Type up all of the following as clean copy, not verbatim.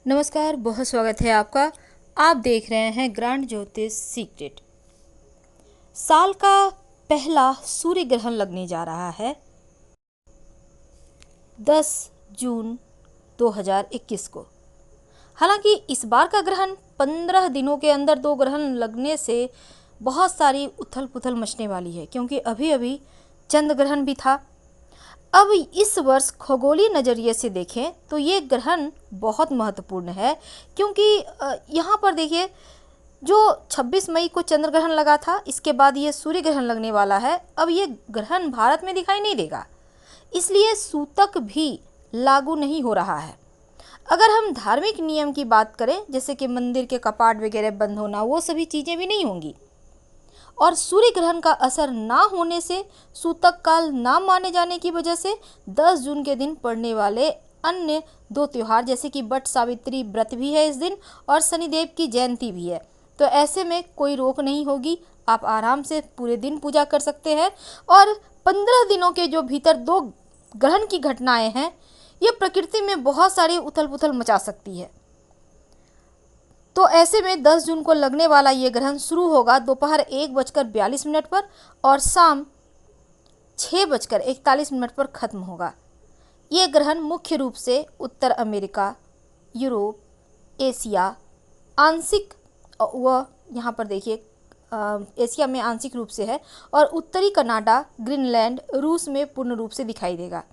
नमस्कार, बहुत स्वागत है आपका। आप देख रहे हैं ग्रांड ज्योतिष सीक्रेट। साल का पहला सूर्य ग्रहण लगने जा रहा है 10 जून 2021 को। हालांकि इस बार का ग्रहण 15 दिनों के अंदर दो ग्रहण लगने से बहुत सारी उथल पुथल मचने वाली है, क्योंकि अभी अभी चंद्र ग्रहण भी था। अब इस वर्ष खगोलीय नज़रिए से देखें तो ये ग्रहण बहुत महत्वपूर्ण है, क्योंकि यहाँ पर देखिए, जो 26 मई को चंद्र ग्रहण लगा था, इसके बाद ये सूर्य ग्रहण लगने वाला है। अब ये ग्रहण भारत में दिखाई नहीं देगा, इसलिए सूतक भी लागू नहीं हो रहा है। अगर हम धार्मिक नियम की बात करें, जैसे कि मंदिर के कपाट वगैरह बंद होना, वो सभी चीज़ें भी नहीं होंगी। और सूर्य ग्रहण का असर ना होने से, सूतक काल ना माने जाने की वजह से 10 जून के दिन पड़ने वाले अन्य दो त्योहार, जैसे कि बट सावित्री व्रत भी है इस दिन और शनिदेव की जयंती भी है, तो ऐसे में कोई रोक नहीं होगी। आप आराम से पूरे दिन पूजा कर सकते हैं। और 15 दिनों के जो भीतर दो ग्रहण की घटनाएं हैं, ये प्रकृति में बहुत सारी उथल पुथल मचा सकती है। तो ऐसे में 10 जून को लगने वाला ये ग्रहण शुरू होगा दोपहर 1:42 पर और शाम 6:41 पर खत्म होगा। ये ग्रहण मुख्य रूप से उत्तर अमेरिका, यूरोप, एशिया आंशिक व यहाँ पर देखिए एशिया में आंशिक रूप से है, और उत्तरी कनाडा, ग्रीनलैंड, रूस में पूर्ण रूप से दिखाई देगा।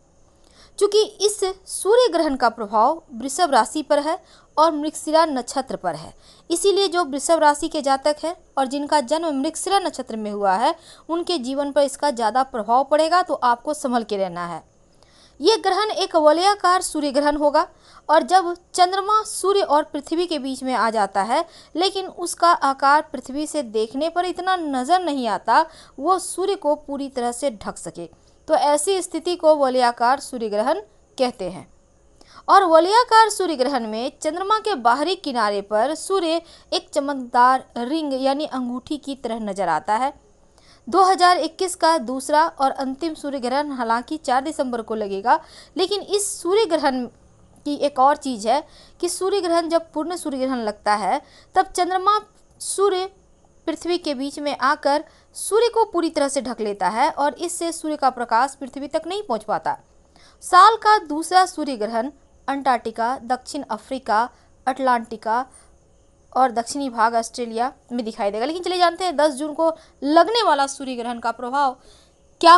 चूँकि इस सूर्य ग्रहण का प्रभाव वृषभ राशि पर है और मृगशिरा नक्षत्र पर है, इसीलिए जो वृषभ राशि के जातक हैं और जिनका जन्म मृगशिरा नक्षत्र में हुआ है, उनके जीवन पर इसका ज़्यादा प्रभाव पड़ेगा, तो आपको संभल के रहना है। ये ग्रहण एक वलयाकार सूर्य ग्रहण होगा, और जब चंद्रमा सूर्य और पृथ्वी के बीच में आ जाता है, लेकिन उसका आकार पृथ्वी से देखने पर इतना नज़र नहीं आता वो सूर्य को पूरी तरह से ढक सके, तो ऐसी स्थिति को वलयाकार सूर्य ग्रहण कहते हैं। और वलयाकार सूर्य ग्रहण में चंद्रमा के बाहरी किनारे पर सूर्य एक चमकदार रिंग यानी अंगूठी की तरह नजर आता है। 2021 का दूसरा और अंतिम सूर्य ग्रहण हालांकि 4 दिसंबर को लगेगा, लेकिन इस सूर्य ग्रहण की एक और चीज़ है कि सूर्य ग्रहण जब पूर्ण सूर्य ग्रहण लगता है, तब चंद्रमा सूर्य पृथ्वी के बीच में आकर सूर्य को पूरी तरह से ढक लेता है, और इससे सूर्य का प्रकाश पृथ्वी तक नहीं पहुंच पाता। साल का दूसरा सूर्य ग्रहण अंटार्कटिका, दक्षिण अफ्रीका, अटलांटिका और दक्षिणी भाग ऑस्ट्रेलिया में दिखाई देगा। लेकिन चलिए जानते हैं 10 जून को लगने वाला सूर्य ग्रहण का प्रभाव क्या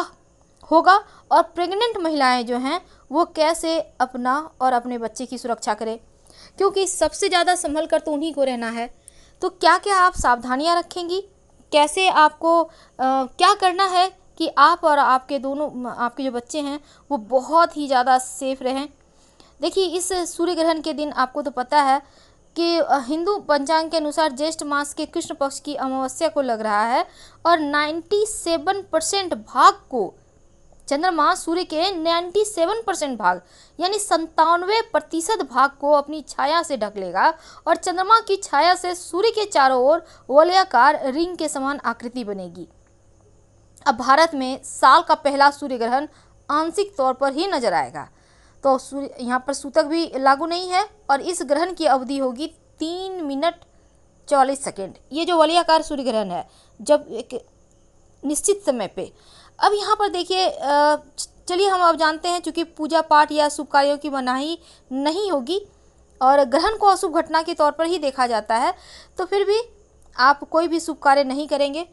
होगा, और प्रेग्नेंट महिलाएं जो हैं वो कैसे अपना और अपने बच्चे की सुरक्षा करें, क्योंकि सबसे ज़्यादा संभल कर तो उन्हीं को रहना है। तो क्या क्या आप सावधानियां रखेंगी, कैसे आपको क्या करना है कि आप और आपके जो बच्चे हैं वो बहुत ही ज़्यादा सेफ रहें। देखिए, इस सूर्य ग्रहण के दिन आपको तो पता है कि हिंदू पंचांग के अनुसार ज्येष्ठ मास के कृष्ण पक्ष की अमावस्या को लग रहा है, और 97% भाग को चंद्रमा सूर्य के 97% भाग यानी 97% भाग को अपनी छाया से ढक लेगा, और चंद्रमा की छाया से सूर्य के चारों ओर वलयाकार रिंग के समान आकृति बनेगी। अब भारत में साल का पहला सूर्य ग्रहण आंशिक तौर पर ही नजर आएगा, तो सूर्य यहाँ पर सूतक भी लागू नहीं है, और इस ग्रहण की अवधि होगी 3 मिनट 44 सेकेंड। ये जो वलयाकार सूर्य ग्रहण है, जब एक निश्चित समय पे। अब यहाँ पर देखिए, चलिए हम अब जानते हैं, चूँकि पूजा पाठ या शुभ कार्यों की मनाही नहीं होगी और ग्रहण को अशुभ घटना के तौर पर ही देखा जाता है, तो फिर भी आप कोई भी शुभ कार्य नहीं करेंगे।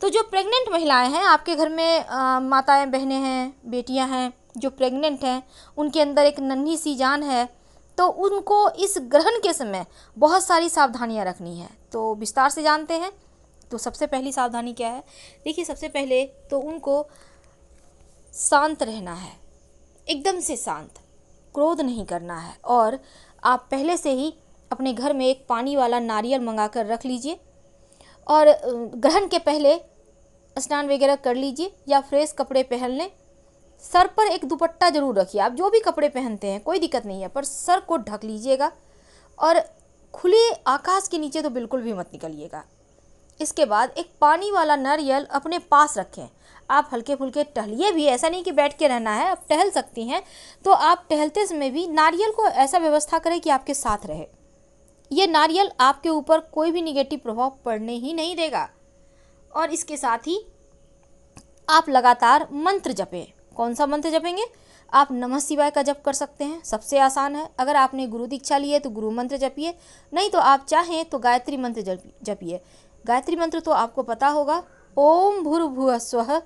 तो जो प्रेग्नेंट महिलाएं हैं, आपके घर में माताएं, बहनें हैं, बेटियां हैं जो प्रेग्नेंट हैं, उनके अंदर एक नन्ही सी जान है, तो उनको इस ग्रहण के समय बहुत सारी सावधानियां रखनी है। तो विस्तार से जानते हैं। तो सबसे पहली सावधानी क्या है? देखिए, सबसे पहले तो उनको शांत रहना है, एकदम से शांत, क्रोध नहीं करना है, और आप पहले से ही अपने घर में एक पानी वाला नारियल मंगा कर रख लीजिए, और ग्रहण के पहले स्नान वगैरह कर लीजिए या फ्रेश कपड़े पहन लें। सर पर एक दुपट्टा जरूर रखिए, आप जो भी कपड़े पहनते हैं कोई दिक्कत नहीं है, पर सर को ढक लीजिएगा, और खुले आकाश के नीचे तो बिल्कुल भी मत निकलिएगा। इसके बाद एक पानी वाला नारियल अपने पास रखें। आप हल्के फुल्के टहलिए भी, ऐसा नहीं कि बैठ के रहना है, आप टहल सकती हैं। तो आप टहलते समय भी नारियल को ऐसा व्यवस्था करें कि आपके साथ रहे। ये नारियल आपके ऊपर कोई भी निगेटिव प्रभाव पड़ने ही नहीं देगा। और इसके साथ ही आप लगातार मंत्र जपें। कौन सा मंत्र जपेंगे? आप नमः शिवाय का जप कर सकते हैं, सबसे आसान है। अगर आपने गुरु दीक्षा ली है तो गुरु मंत्र जपिए, नहीं तो आप चाहें तो गायत्री मंत्र जपिए। गायत्री मंत्र तो आपको पता होगा, ओम भूर्भुवः स्वः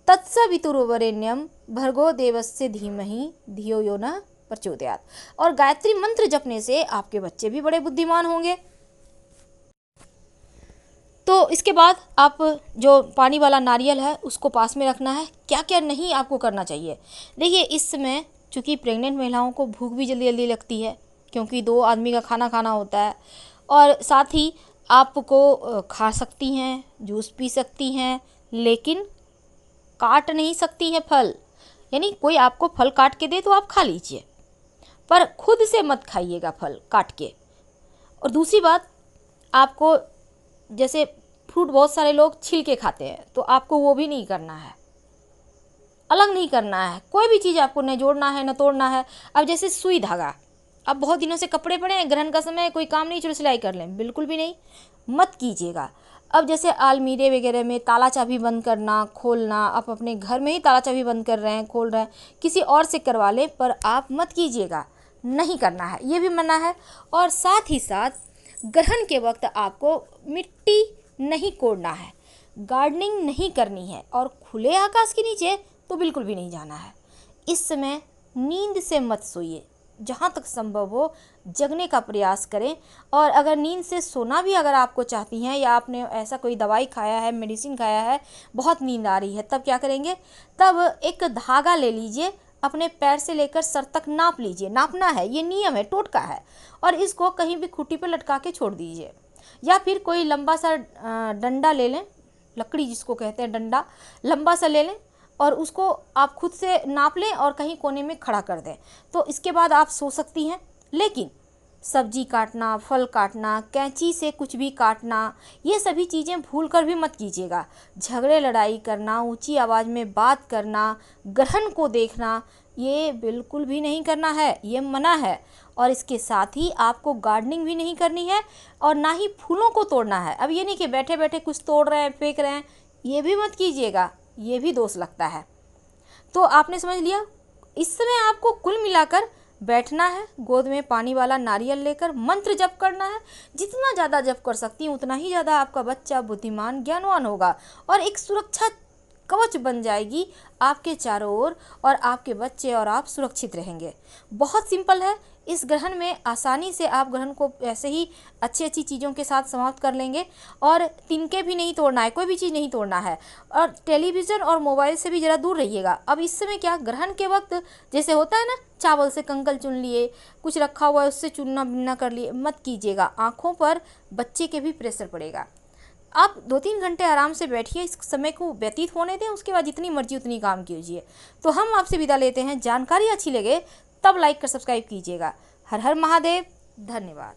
तत्सवितुर्वरेण्यं भर्गो देवस्य धीमहि धियो यो नः प्रचोदयात्। और गायत्री मंत्र जपने से आपके बच्चे भी बड़े बुद्धिमान होंगे। तो इसके बाद आप जो पानी वाला नारियल है उसको पास में रखना है। क्या क्या नहीं आपको करना चाहिए? देखिए, इस समय चूँकि प्रेग्नेंट महिलाओं को भूख भी जल्दी जल्दी लगती है, क्योंकि 2 आदमी का खाना खाना होता है। और साथ ही आपको खा सकती हैं, जूस पी सकती हैं, लेकिन काट नहीं सकती हैं फल। यानी कोई आपको फल काट के दे तो आप खा लीजिए, पर खुद से मत खाइएगा फल काट के। और दूसरी बात, आपको जैसे फ्रूट बहुत सारे लोग छिल के खाते हैं, तो आपको वो भी नहीं करना है, अलग नहीं करना है। कोई भी चीज़ आपको न जोड़ना है न तोड़ना है। अब जैसे सुई धागा, अब बहुत दिनों से कपड़े पड़े हैं, ग्रहण का समय है, कोई काम नहीं, चलो सिलाई कर लें, बिल्कुल भी नहीं, मत कीजिएगा। अब जैसे अलमीरे वगैरह में ताला चाबी बंद करना खोलना, आप अपने घर में ही ताला चाबी बंद कर रहे हैं खोल रहे हैं, किसी और से करवा लें, पर आप मत कीजिएगा, नहीं करना है, ये भी मना है। और साथ ही साथ ग्रहण के वक्त आपको मिट्टी नहीं कोड़ना है, गार्डनिंग नहीं करनी है, और खुले आकाश के नीचे तो बिल्कुल भी नहीं जाना है। इस समय नींद से मत सोइए, जहाँ तक संभव हो जगने का प्रयास करें। और अगर नींद से सोना भी अगर आपको चाहती हैं, या आपने ऐसा कोई दवाई खाया है, मेडिसिन खाया है, बहुत नींद आ रही है, तब क्या करेंगे? तब एक धागा ले लीजिए, अपने पैर से लेकर सर तक नाप लीजिए, नापना है, ये नियम है, टोटका है। और इसको कहीं भी खूंटी पर लटका के छोड़ दीजिए, या फिर कोई लंबा सा डंडा ले लें, लकड़ी जिसको कहते हैं डंडा, लंबा सा ले लें, और उसको आप खुद से नाप लें और कहीं कोने में खड़ा कर दें। तो इसके बाद आप सो सकती हैं। लेकिन सब्जी काटना, फल काटना, कैंची से कुछ भी काटना, ये सभी चीज़ें भूल कर भी मत कीजिएगा। झगड़े लड़ाई करना, ऊंची आवाज़ में बात करना, ग्रहण को देखना, ये बिल्कुल भी नहीं करना है, ये मना है। और इसके साथ ही आपको गार्डनिंग भी नहीं करनी है, और ना ही फूलों को तोड़ना है। अब ये नहीं कि बैठे बैठे कुछ तोड़ रहे हैं, फेंक रहे हैं, ये भी मत कीजिएगा, ये भी दोष लगता है। तो आपने समझ लिया, इस समय आपको कुल मिलाकर बैठना है, गोद में पानी वाला नारियल लेकर मंत्र जप करना है। जितना ज़्यादा जप कर सकती हैं उतना ही ज़्यादा आपका बच्चा बुद्धिमान ज्ञानवान होगा, और एक सुरक्षा कवच बन जाएगी आपके चारों ओर, और आपके बच्चे और आप सुरक्षित रहेंगे। बहुत सिंपल है। इस ग्रहण में आसानी से आप ग्रहण को ऐसे ही अच्छी अच्छी चीज़ों के साथ समाप्त कर लेंगे। और तिनके भी नहीं तोड़ना है, कोई भी चीज़ नहीं तोड़ना है। और टेलीविज़न और मोबाइल से भी ज़रा दूर रहिएगा। अब इस समय क्या, ग्रहण के वक्त जैसे होता है ना, चावल से कंकल चुन लिए, कुछ रखा हुआ है उससे चुनना बिनना कर लिए, मत कीजिएगा। आँखों पर बच्चे के भी प्रेशर पड़ेगा। आप 2-3 घंटे आराम से बैठिए, इस समय को व्यतीत होने दें, उसके बाद जितनी मर्जी उतनी काम कीजिए। तो हम आपसे विदा लेते हैं। जानकारी अच्छी लगे तब लाइक कर सब्सक्राइब कीजिएगा। हर हर महादेव, धन्यवाद।